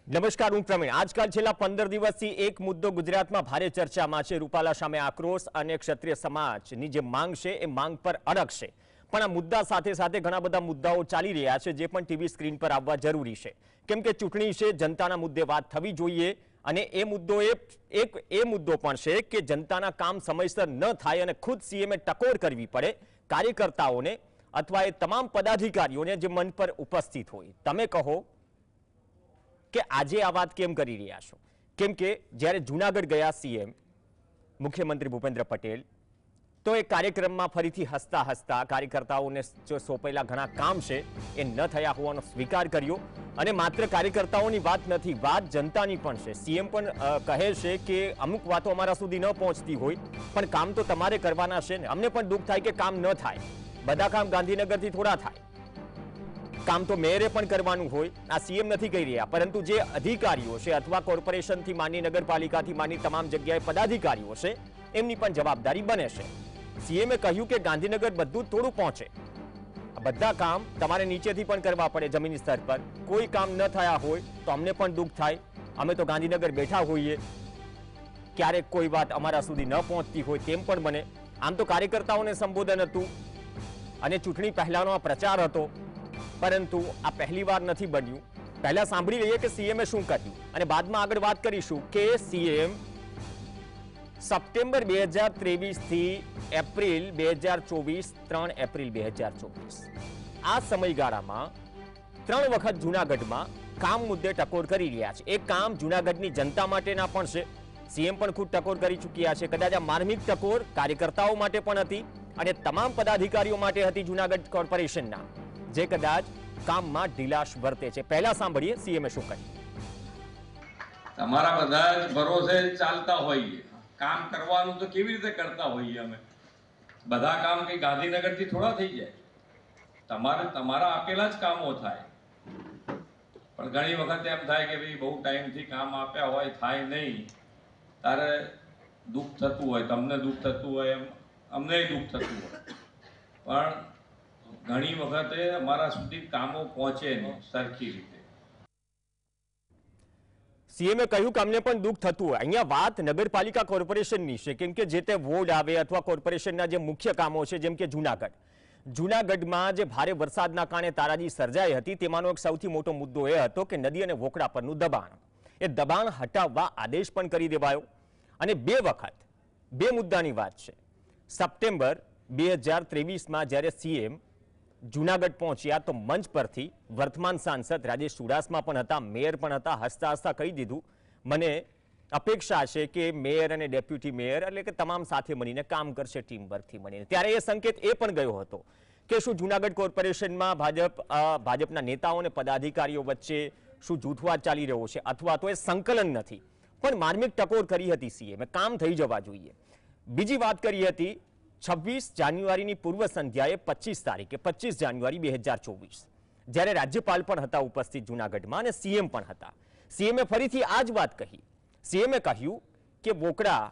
નમસ્કાર, હું પ્રવીણ. આજકાલ છેલ્લા 15 દિવસથી એક મુદ્દો ગુજરાતમાં ભારે ચર્ચામાં છે. રૂપાલા સામે આક્રોશ અને ક્ષત્રિય સમાજની જે માંગ છે એ માંગ પર અડકશે. પણ આ મુદ્દા સાથે સાથે ઘણા બધા મુદ્દાઓ ચાલી રહ્યા છે જે પણ ટીવી સ્ક્રીન પર આવવા જરૂરી છે. કેમ કે ચૂંટણી છે, જનતાના મુદ્દે વાત થવી જોઈએ અને એ મુદ્દો પણ છે કે જનતાના કામ સમયસર ન થાય અને ખુદ સીએમએ ટકોર કરવી પડે કાર્યકર્તાઓને અથવા એ તમામ પદાધિકારીઓને જે મંચ પર ઉપસ્થિત હોય. તમે કહો કે આજે આ વાત કેમ કરી રહ્યા છો? કેમ કે જ્યારે જૂનાગઢ ગયા સીએમ મુખ્યમંત્રી ભૂપેન્દ્ર પટેલ તો એ કાર્યક્રમમાં ફરીથી હસતા હસતા કાર્યકર્તાઓને જો સોંપેલા ઘણા કામ છે એ ન થયા હોવાનો સ્વીકાર કર્યો. અને માત્ર કાર્યકર્તાઓની વાત નથી, વાત જનતાની પણ છે. સીએમ પણ કહે છે કે અમુક વાતો અમારા સુધી ન પહોંચતી હોય પણ કામ તો તમારે કરવાના છે ને. અમને પણ દુઃખ થાય કે કામ ન થાય. બધા કામ ગાંધીનગરથી થોડા થાય, કામ તો મેયરે પણ કરવાનું હોય. આ સીએમ નથી કહી રહ્યા, પરંતુ જે અધિકારીઓ છે અથવા કોર્પોરેશનથી માની નગરપાલિકાથી માની તમામ જગ્યાએ પદાધિકારીઓ છે એમની પણ જવાબદારી બને છે. સીએમએ કહ્યું કે ગાંધીનગર બધું થોડું પહોંચે, બધા કામ તમારે નીચેથી પણ કરવા પડે. જમીન સ્તર પર કોઈ કામ ન થયા હોય તો અમને પણ દુઃખ થાય. અમે તો ગાંધીનગર બેઠા હોઈએ, ક્યારેક કોઈ વાત અમારા સુધી ન પહોંચતી હોય તેમ પણ બને. આમ તો કાર્યકર્તાઓને સંબોધન હતું અને ચૂંટણી પહેલાનો આ પ્રચાર હતો, પરંતુ આ પહેલી વાર નથી બન્યું. પહેલા સાંભળી લઈએ કે સીએમએ શું કહ્યું અને બાદમાં આગળ વાત કરીશું કે સીએમ સપ્ટેમ્બર 2023 થી એપ્રિલ 2024, 3 એપ્રિલ 2024 આ સમયગાળામાં 3 વખત જૂનાગઢમાં કામ મુદ્દે ટકોર કરી રહ્યા છે. એ કામ જૂનાગઢની જનતા માટેના પણ છે. સીએમ પણ ખુદ ટકોર કરી ચૂક્યા છે. કદાચ આ માર્મિક ટકોર કાર્યકર્તાઓ માટે પણ હતી અને તમામ પદાધિકારીઓ માટે હતી જૂનાગઢ કોર્પોરેશનના, જે કદાચ કામમાં ઢીલાશ વર્તે છે. પહેલા સાંભળીએ સીએમએ શું કહ્યું. તમારા બધા જ ભરોસે ચાલતા હોઈએ, કામ કરવાનું તો કેવી રીતે કરતા હોઈએ અમે? બધા કામ કઈ ગાંધીનગરથી થોડા થઈ જાય. તમારા આપેલા જ કામો થાય. પણ ઘણી વખત એમ થાય કે ભાઈ બહુ ટાઈમથી કામ આપ્યા હોય, થાય નહીં, તારે દુઃખ થતું હોય, તમને દુઃખ થતું હોય, એમ અમને દુઃખ થતું હોય. પણ ઘણી વખતે અમારા સુધી કામો પહોંચે નહીં સરખી રીતે. સીએમએ કહ્યું કે અમને પણ દુઃખ થતું હોય. અહીંયા વાત નગરપાલિકા કોર્પોરેશનની છે, કેમ કે જે તે વોર્ડ આવે અથવા કોર્પોરેશનના જે મુખ્ય કામો છે, જેમ કે જૂનાગઢમાં જે ભારે વરસાદના કારણે તારાજી સર્જાઈ હતી તેમાંનો એક સૌથી મોટો મુદ્દો એ હતો કે નદી અને વોકડા પરનું દબાણ. એ દબાણ હટાવવા આદેશ પણ કરી દેવાયો. અને 2 વખત 2 મુદ્દાની વાત છે. સપ્ટેમ્બર 2023માં જ્યારે સીએમ જૂનાગઢ પહોંચ્યા તો મંચ પરથી વર્તમાન સાંસદ રાજેશ ચુડાસમા પણ હતા, મેયર પણ હતા. હસતા હસતા કહી દીધું, મને અપેક્ષા છે કે મેયર અને ડેપ્યુટી મેયર એટલે કે તમામ સાથે મળીને કામ કરશે, ટીમ વર્કથી મળીને. ત્યારે એ સંકેત એ પણ ગયો હતો કે શું જૂનાગઢ કોર્પોરેશનમાં ભાજપના નેતાઓ અને પદાધિકારીઓ વચ્ચે શું જૂથવાદ ચાલી રહ્યો છે અથવા તો એ સંકલન નથી. પણ માર્મિક ટકોર કરી હતી સીએમ, કામ થઈ જવા જોઈએ. બીજી વાત કરી હતી 26 જાન્યુઆરીની પૂર્વ સંધ્યાએ 25 તારીખે 25 જાન્યુઆરી 2024 જ્યારે રાજ્યપાલ પણ હતા ઉપસ્થિત જૂનાગઢમાં અને સીએમ પણ હતા. સીએમએ ફરીથી આ જ વાત કહી. સીએમએ કહ્યું કે વોકડા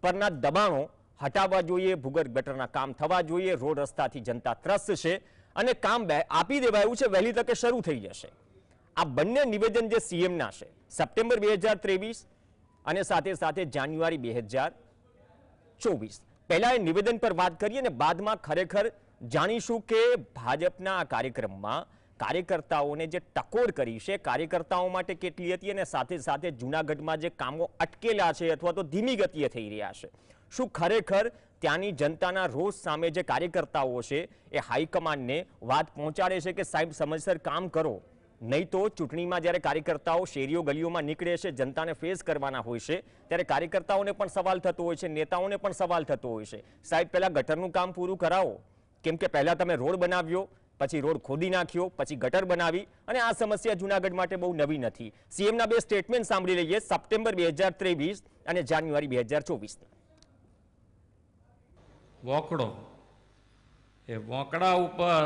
પરના દબાણો હટાવવા જોઈએ, ભૂગર્ભ ગટરના કામ થવા જોઈએ, રોડ રસ્તાથી જનતા ત્રસ્ત છે અને કામ આપી દેવાયું છે, વહેલી તકે શરૂ થઈ જશે. આ બંને નિવેદન જે સીએમના છે સપ્ટેમ્બર 2023 અને સાથે સાથે જાન્યુઆરી 2024. પહેલા એ નિવેદન પર વાત કરીએ અને બાદમાં ખરેખર જાણીશું કે ભાજપના કાર્યક્રમમાં કાર્યકર્તાઓને જે ટકોર કરી છે કાર્યકર્તાઓ માટે કેટલી હતી અને સાથે સાથે જૂનાગઢમાં જે કામો અટકેલા છે અથવા તો ધીમી ગતિએ થઈ રહ્યા છે, શું ખરેખર ત્યાંની જનતાના રોષ સામે જે કાર્યકર્તાઓ છે એ હાઈકમાન્ડને વાત પહોંચાડે છે કે સાહેબ સમયસર કામ કરો, નહીં તો ચૂંટણીમાં જ્યારે કાર્યકર્તાઓ શેરીઓ ગલીઓમાં નીકળે છે, જનતાને ફેસ કરવાના હોય છે, ત્યારે કાર્યકર્તાઓને પણ સવાલ થતો હોય છે, નેતાઓને પણ સવાલ થતો હોય છે, સાહેબ પહેલા ગટરનું કામ પૂરું કરાવો. કેમ કે પહેલા તમે રોડ બનાવ્યો, પછી રોડ ખોદી નાખ્યો, પછી ગટર બનાવી અને આ સમસ્યા જૂનાગઢ માટે બહુ નવી નથી. સીએમના 2 સ્ટેટમેન્ટ સાંભળી લઈએ, સપ્ટેમ્બર 2023 અને જાન્યુઆરી 2024. વોકડો, એ વોકડા ઉપર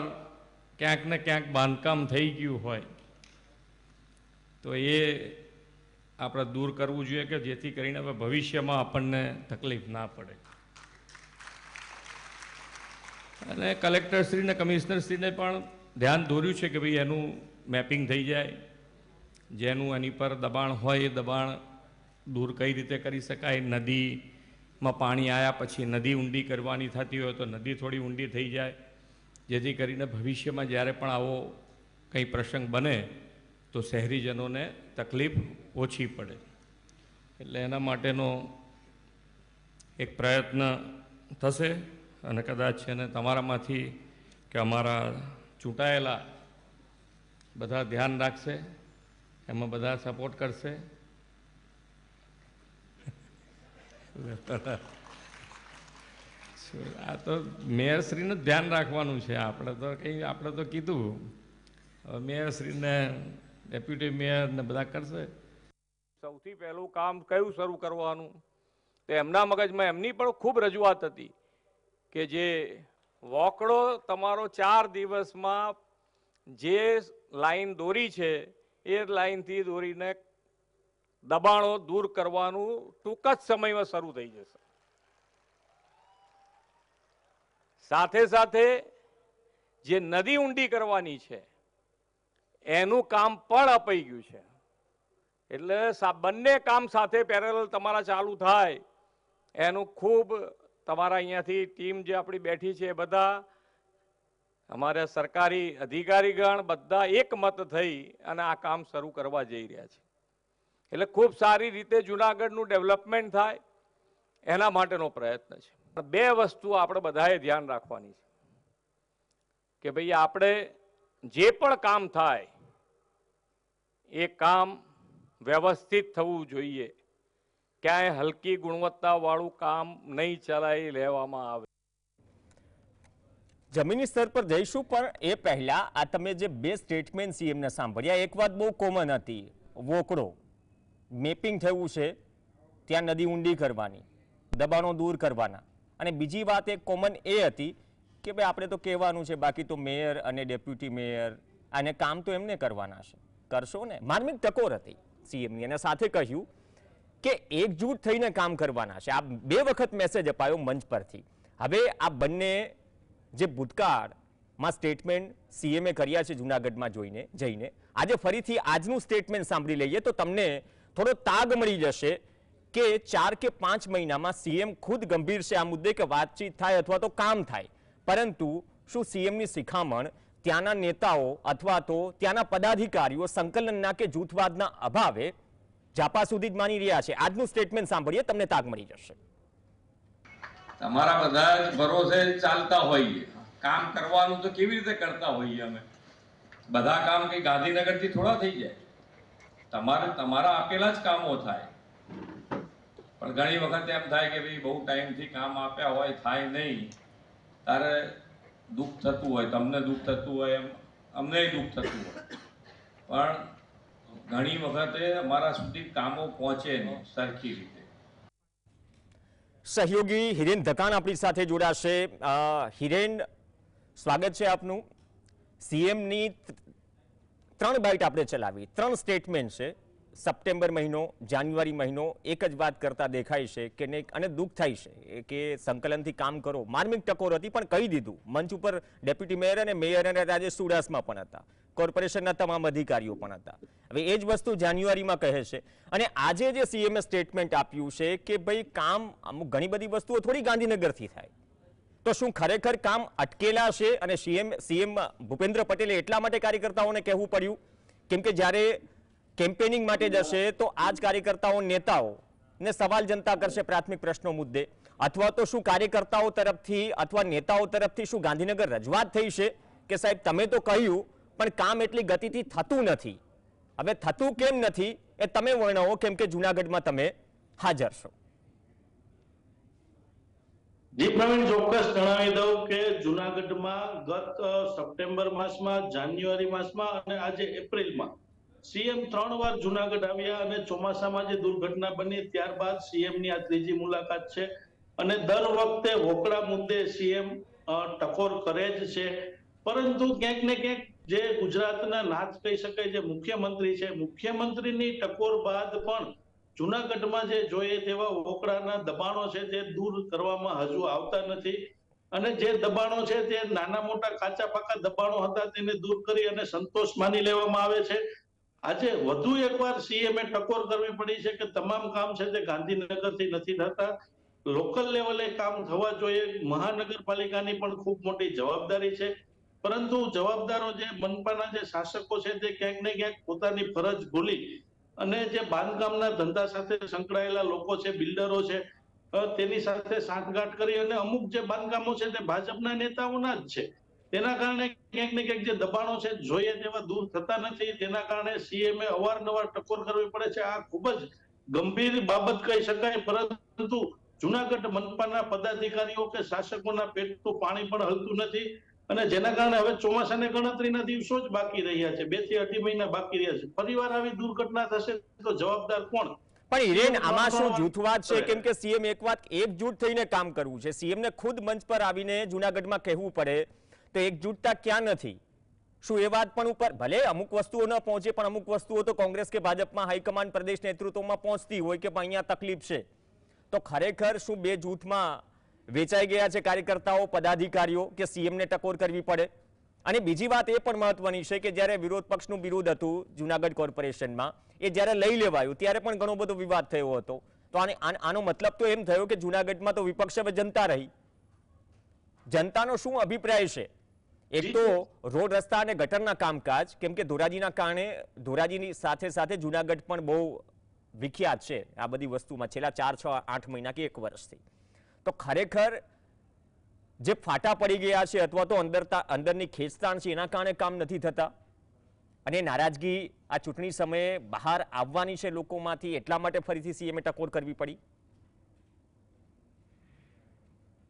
ક્યાંક ને ક્યાંક બાંધકામ થઈ ગયું હોય તો એ આપણે દૂર કરવું જોઈએ કે જેથી કરીને હવે ભવિષ્યમાં આપણને તકલીફ ના પડે. અને કલેક્ટરશ્રી અને કમિશનરશ્રીને પણ ધ્યાન દોર્યું છે કે ભાઈ એનું મેપિંગ થઈ જાય, જેનું એની પર દબાણ હોય એ દબાણ દૂર કઈ રીતે કરી શકાય. નદીમાં પાણી આવ્યા પછી નદી ઊંડી કરવાની થતી હોય તો નદી થોડી ઊંડી થઈ જાય, જેથી કરીને ભવિષ્યમાં જ્યારે પણ આવો કંઈ પ્રસંગ બને તો શહેરીજનોને તકલીફ ઓછી પડે. એટલે એના માટેનો એક પ્રયત્ન થશે અને કદાચ છે ને તમારામાંથી કે અમારા ચૂંટાયેલા બધા ધ્યાન રાખશે, એમાં બધા સપોર્ટ કરશે. આ તો મેયરશ્રીનું જ ધ્યાન રાખવાનું છે. આપણે તો કીધું મેયરશ્રીને ડેપ્યુટી મેયર ને બધા કરશે. સૌથી પહેલું કામ કયું શરૂ કરવાનું તે એમના મગજમાં એમની પણ ખૂબ રજૂઆત હતી કે જે વોકડો તમારો 4 દિવસમાં જે લાઈન દોરી છે એ લાઈનથી દોરીને દબાણો દૂર કરવાનું ટૂંક જ સમયમાં શરૂ થઈ જશે. સાથે સાથે જે નદી ઊંડી કરવાની છે એનું કામ પણ અપાઈ ગયું છે. એટલે બંને કામ સાથે પેરેલલ તમારા ચાલુ થાય એનું ખૂબ તમારા અહીંયાથી ટીમ જે આપણી બેઠી છે એ બધા અમારા સરકારી અધિકારીગણ બધા એકમત થઈ અને આ કામ શરૂ કરવા જઈ રહ્યા છે. એટલે ખૂબ સારી રીતે જુનાગઢનું ડેવલપમેન્ટ થાય એના માટેનો પ્રયત્ન છે. 2 વસ્તુ આપણે બધાએ ધ્યાન રાખવાની છે કે ભાઈ આપણે જે પણ કામ થાય એ કામ વ્યવસ્થિત થવું જોઈએ. ક્યાંય હલકી ગુણવત્તાવાળું કામ નહીં ચલાવી લેવામાં આવે. જમીની સ્તર પર જઈશું, પણ એ પહેલા આ તમે જે 2 સ્ટેટમેન્ટ સીએમને સાંભળ્યા, એક વાત બહુ કોમન હતી, વોકડો મેપિંગ થયું છે ત્યાં નદી ઊંડી કરવાની, દબાણો દૂર કરવાના, અને બીજી વાત એક કોમન એ હતી કે ભાઈ આપણે તો કહેવાનું છે, બાકી તો મેયર અને ડેપ્યુટી મેયર અને કામ તો એમને કરવાના છે, કરશો ને. માર્મિક ટકોર હતી સીએમની, અને સાથે કહ્યું કે એકજૂટ થઈને કામ કરવાના છે. આ 2 વખત મેસેજ અપાયો મંચ પરથી. હવે આ બંને જે ભૂતકાળમાં સ્ટેટમેન્ટ સીએમએ કર્યા છે જૂનાગઢમાં જઈને આજે ફરીથી આજનું સ્ટેટમેન્ટ સાંભળી લઈએ તો તમને થોડો તાગ મળી જશે કે 4 કે 5 મહિનામાં સીએમ ખુદ ગંભીર છે આ મુદ્દે કે વાતચીત થાય અથવા તો કામ થાય, પરંતુ શું સીએમની શિખામણ ત્યાંના નેતાઓ અથવા તો ત્યાંના પદાધિકારીઓ સંકલનના કે જૂથવાદના અભાવે ઝાપા સુધી જ માની રહ્યા છે? આજનું સ્ટેટમેન્ટ સાંભળીએ, તમને તાગ મળી જશે. તમારા બધા જ ભરોસે ચાલતા હોઈએ, કામ કરવાનું તો કેવી રીતે કરતા હોઈએ અમે. બધા કામ કઈ ગાંધીનગરથી થોડા થઈ જાય. તમારા આપેલા જ કામો થાય, પણ ઘણી વખત એમ થાય કે ભાઈ બહુ ટાઈમથી કામ આપ્યા હોય, થાય નહીં, તારે દુઃખ થતું હોય, તમને દુઃખ થતું હોય, એમ અમને દુઃખ થતું હોય, પણ ઘણી વખતે અમારા સુધી કામો પહોંચે નહીં સરખી રીતે. સહયોગી હિરેન ધકાન આપણી સાથે જોડાશે. હિરેન, સ્વાગત છે આપનું. સીએમની 3 બાઇટ આપણે ચલાવી, 3 સ્ટેટમેન્ટ છે. સપ્ટેમ્બર મહિનો, જાન્યુઆરી મહિનો એક જ વાત કરતા દેખાય છે કે નહીં, અને દુઃખ થાય છે કે સંકલનથી કામ કરો. માર્મિક ટકોર હતી, પણ કહી દીધું. મંચ ઉપર ડેપ્યુટી મેયર અને મેયર અને રાજેશ ચુડાસમા પણ હતા, કોર્પોરેશનના તમામ અધિકારીઓ પણ હતા. હવે એ જ વસ્તુ જાન્યુઆરીમાં કહે છે, અને આજે જે સીએમએ સ્ટેટમેન્ટ આપ્યું છે કે ભાઈ કામ અમુક ઘણી બધી વસ્તુઓ થોડી ગાંધીનગરથી થાય, તો શું ખરેખર કામ અટકેલા છે? અને સીએમ ભૂપેન્દ્ર પટેલે એટલા માટે કાર્યકર્તાઓને કહેવું પડ્યું કેમ કે જ્યારે કેમ્પેનિંગ માટે જશે તો આ જ કાર્યકર્તાઓ નેતાઓને સવાલ જનતા કરશે પ્રાથમિક પ્રશ્નો મુદ્દે, અથવા તો શું કાર્યકર્તાઓ તરફથી અથવા નેતાઓ તરફથી શું ગાંધીનગર રજૂઆત થઈ છે કે સાહેબ તમે તો કહ્યું પણ કામ એટલી ગતિથી થતું નથી. હવે થતું કેમ નથી એ તમે વર્ણવો, કેમ કે જૂનાગઢમાં તમે હાજર છો. જી પ્રવીણ, ચોક્કસ જણાવી દઉં કે જૂનાગઢમાં ગત સપ્ટેમ્બર માસમાં, જાન્યુઆરી માસમાં અને આજે એપ્રિલમાં સીએમ 3 વાર જૂનાગઢ આવ્યા, અને ચોમાસામાં જે દુર્ઘટના બની ત્યારબાદ સીએમની આ 3જી મુલાકાત છે. અને દર વખતે વોકડા મુદ્દે સીએમ ટકોર કરે જ છે, પરંતુ ક્યાંક ને ક્યાંક જે ગુજરાતના નાથ કહી શકાય જે મુખ્યમંત્રી છે, મુખ્યમંત્રીની ટકોર બાદ પણ જૂનાગઢમાં જે જોઈએ તેવા વોકડાના દબાણો છે તે દૂર કરવામાં હજુ આવતા નથી. અને જે દબાણો છે તે નાના મોટા કાચા પાકા દબાણો હતા તેને દૂર કરી અને સંતોષ માની લેવામાં આવે છે. આજે વધુ એકવાર સીએમએ ટકોર કરવી પડી છે કે તમામ કામ છે તે ગાંધીનગરથી નથી થતા, લોકલ લેવલે કામ થવા જોઈએ. મહાનગરપાલિકાની પણ ખૂબ મોટી જવાબદારી છે, પરંતુ જવાબદારો જે મનપાના જે શાસકો છે તે ક્યાંક ને ક્યાંક પોતાની ફરજ ભૂલી અને જે બાંધકામના ધંધા સાથે સંકળાયેલા લોકો છે, બિલ્ડરો છે, તેની સાથે સાંઠગાંઠ કરી અને અમુક જે બાંધકામો છે તે ભાજપના નેતાઓના જ છે. તેના કારણે ક્યાંક ને ક્યાંક જે દબાણો છે જોઈએ તેવા દૂર થતા નથી. તેના કારણે સીએમએ અવારનવાર ટકોર કરવી પડે છે. આ ખૂબ જ ગંભીર બાબત કહી શકાય, પરંતુ જુનાગઢ મનપાના પદાધિકારીઓ કે શાસકોના પેટનું પાણી પણ હલતું નથી અને જેના કારણે હવે ચોમાસાને ગણતરીના દિવસો જ બાકી રહ્યા છે, 2 થી 2.5 મહિના બાકી રહ્યા છે. ફરીવાર આવી દુર્ઘટના થશે તો જવાબદાર કોણ? પણ હિરેન, આમાં શું જૂથવાદ છે? કેમ કે સીએમ એકજૂટ થઈને કામ કરવું છે. સીએમને ખુદ મંચ પર આવીને જુનાગઢમાં કહેવું પડે તો એકજૂટતા ક્યાં નથી? શું એ વાત પણ ઉપર ભલે અમુક વસ્તુઓ ન પહોંચે, પણ અમુક વસ્તુઓ તો કોંગ્રેસ કે ભાજપમાં હાઈકમાન્ડ પ્રદેશ નેતૃત્વમાં પહોંચતી હોય કે અહીંયા તકલીફ છે, તો ખરેખર શું બે જૂથમાં વેચાઈ ગયા છે કાર્યકર્તાઓ, પદાધિકારીઓ, કે સીએમને ટકોર કરવી પડે? અને બીજી વાત એ પણ મહત્વની છે કે જ્યારે વિરોધ પક્ષનું વિરોધ હતું જુનાગઢ કોર્પોરેશનમાં, એ જ્યારે લઈ લેવાયું ત્યારે પણ ઘણો બધો વિવાદ થયો હતો. તો આનો મતલબ તો એમ થયો કે જુનાગઢમાં તો વિપક્ષ હવે જનતા રહી. જનતાનો શું અભિપ્રાય છે? એક તો રોડ રસ્તા અને ગટરના કામકાજ, કેમ કે ધોરાજીના કારણે ધોરાજીની સાથે સાથે જુનાગઢ પણ બહુ વિખ્યાત છે આ બધી વસ્તુમાં છેલ્લા 4, 6, 8 મહિના કે 1 વર્ષથી. તો ખરેખર જે ફાટા પડી ગયા છે અથવા તો અંદરની ખેંચતાણ છે એના કારણે કામ નથી થતા અને નારાજગી આ ચૂંટણી સમયે બહાર આવવાની છે લોકોમાંથી, એટલા માટે ફરીથી સીએમએ ટકોર કરવી પડી.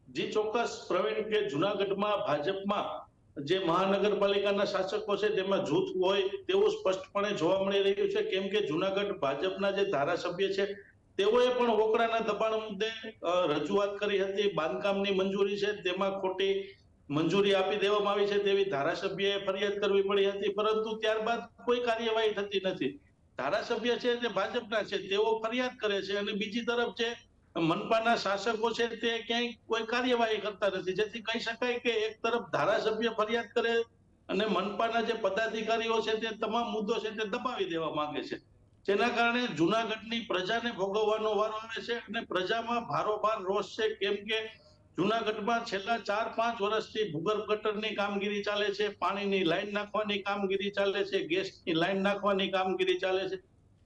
જી ચોક્કસ પ્રવીણ, કે જુનાગઢમાં ભાજપમાં જે મહાનગરપાલિકાના શાસકો છે તેમાં જૂથ હોય તેવું સ્પષ્ટપણે જોવા મળી રહ્યું છે. કેમ કે જુનાગઢ ભાજપના જે ધારાસભ્ય છે તેઓએ પણ વોકડાના દબાણ મુદ્દે રજૂઆત કરી હતી. બાંધકામની મંજૂરી છે તેમાં ખોટી મંજૂરી આપી દેવામાં આવી છે તેવી ધારાસભ્યએ ફરિયાદ કરવી પડી હતી, પરંતુ ત્યારબાદ કોઈ કાર્યવાહી થતી નથી. ધારાસભ્ય છે જે ભાજપના છે તેઓ ફરિયાદ કરે છે અને બીજી તરફ જે મનપાના શાસકો છે તે ક્યાંય કોઈ કાર્યવાહી કરતા નથી, જેથી કહી શકાય કે એક તરફ ધારાસભ્ય ફરિયાદ કરે અને મનપાના જે પદાધિકારીઓ છે તે તમામ મુદ્દો છે તે દબાવી દેવા માંગે છે, જેના કારણે જુનાગઢની પ્રજાને ભોગવવાનો વારો આવે છે અને પ્રજામાં ભારોભાર રોષ છે. કેમ કે જુનાગઢમાં છેલ્લા 4-5 વર્ષથી ભૂગર્ભ ગટરની કામગીરી ચાલે છે, પાણીની લાઈન નાખવાની કામગીરી ચાલે છે, ગેસની લાઈન નાખવાની કામગીરી ચાલે છે.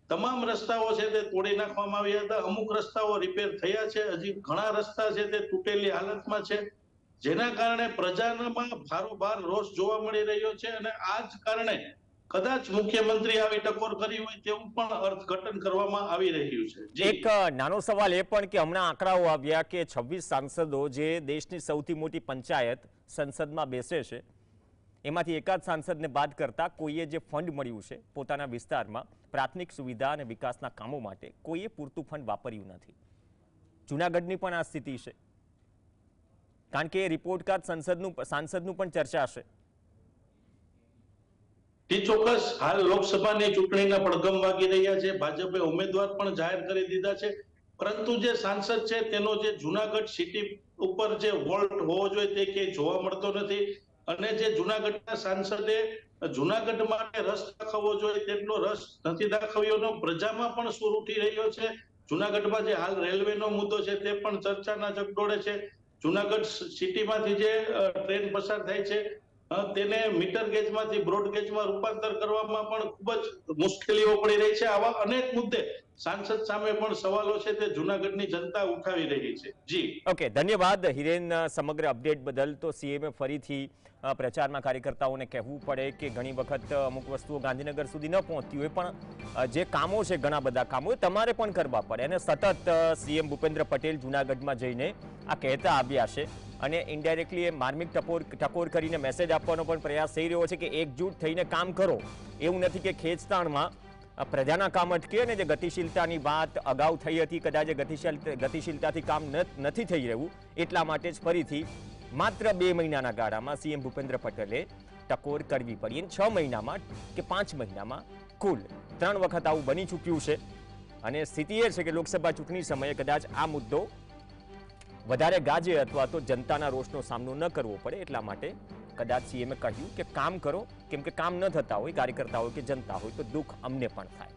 તમામ રસ્તાઓ છે તે તોડી નાખવામાં આવ્યા હતા, અમુક રસ્તાઓ રિપેર થયા છે, હજી ઘણા રસ્તા છે તે તૂટેલી હાલતમાં છે, જેના કારણે પ્રજામાં ભારોભાર રોષ જોવા મળી રહ્યો છે અને આ જ કારણે કદાચ મુખ્યમંત્રી આવી ટકોર કરી હોય તેવું પણ અર્થઘટન કરવામાં આવી રહ્યું છે. એક નાનો સવાલ એ પણ કે હમણાં આંકડાઓ આવ્યા કે 26 સાંસદો જે દેશની સૌથી મોટી પંચાયત સંસદમાં બેસે છે એમાંથી એકાદ સાંસદને બાદ કરતા કોઈએ જે ફંડ મળ્યું છે પોતાના વિસ્તારમાં પ્રાથમિક સુવિધા અને વિકાસના કામો માટે કોઈએ પૂરતું ફંડ વાપર્યું નથી. જૂનાગઢની પણ આ સ્થિતિ છે, કારણ કે રિપોર્ટ કાર્ડ સાંસદનું પણ ચર્ચા છે. ચોક્કસ હાલ લોકસભાની ચૂંટણીના પડઘમ વાગી રહ્યા છે, ભાજપે ઉમેદવાર પણ જાહેર કરી દીધા છે, પરંતુ જે સાંસદ છે તેનો જે જુનાગઢ સિટી ઉપર જે વોલ્ટ હોવો જોઈએ તે ક્યાંય જોવા મળતો નથી અને જે જુનાગઢના સાંસદે જુનાગઢ માટે રસ દાખવવો જોઈએ તેટલો રસ નથી દાખવ્યો. પ્રજામાં પણ સૂર ઉઠી રહ્યો છે. જુનાગઢમાં જે હાલ રેલવેનો મુદ્દો છે તે પણ ચર્ચાના ચકડોળે છે. જુનાગઢ સિટીમાંથી જે ટ્રેન પસાર થાય છે તેને મીટર ગેજમાંથી બ્રોડ ગેજમાં રૂપાંતર કરવામાં પણ ખૂબ જ મુશ્કેલીઓ પડી રહી છે. આવા અનેક મુદ્દે સાંસદ સામે પણ સવાલો છે તે જુનાગઢની જનતા ઉઠાવી રહી છે. જી ઓકે, ધન્યવાદ હિરેન સમગ્ર અપડેટ બદલ. તો સીએમએ ફરીથી પ્રચારમાં કાર્યકર્તાઓને કહેવું પડે કે ઘણી વખત અમુક વસ્તુઓ ગાંધીનગર સુધી ન પહોંચતી હોય, પણ જે કામો છે ઘણા બધા કામો તમારે પણ કરવા પડે અને સતત સીએમ ભૂપેન્દ્ર પટેલ જૂનાગઢમાં જઈને આ કહેતા આવ્યા છે અને ઇનડાયરેક્ટલી એ માર્મિક ટકોર કરીને મેસેજ આપવાનો પણ પ્રયાસ થઈ રહ્યો છે કે એકજૂટ થઈને કામ કરો. એવું નથી કે ખેંચતાણમાં પ્રજાના કામ અટકે અને જે ગતિશીલતાની વાત અગાઉ થઈ હતી કદાચ ગતિશીલતાથી કામ નથી થઈ રહ્યું, એટલા માટે જ ફરીથી માત્ર 2 મહિનાના ગાળામાં સીએમ ભૂપેન્દ્ર પટેલે ટકોર કરવી પડી. 6 મહિનામાં કે 5 મહિનામાં કુલ 3 વખત આવું બની ચૂક્યું છે અને સ્થિતિ એ છે કે લોકસભા ચૂંટણી સમયે કદાચ આ મુદ્દો વધારે ગાજે અથવા તો જનતાના રોષનો સામનો ન કરવો પડે, એટલા માટે કદાચ સીએમએ કહ્યું કે કામ કરો, કેમ કે કામ ન થતા હોય, કાર્યકર્તા હોય કે જનતા હોય તો દુઃખ અમને પણ થાય.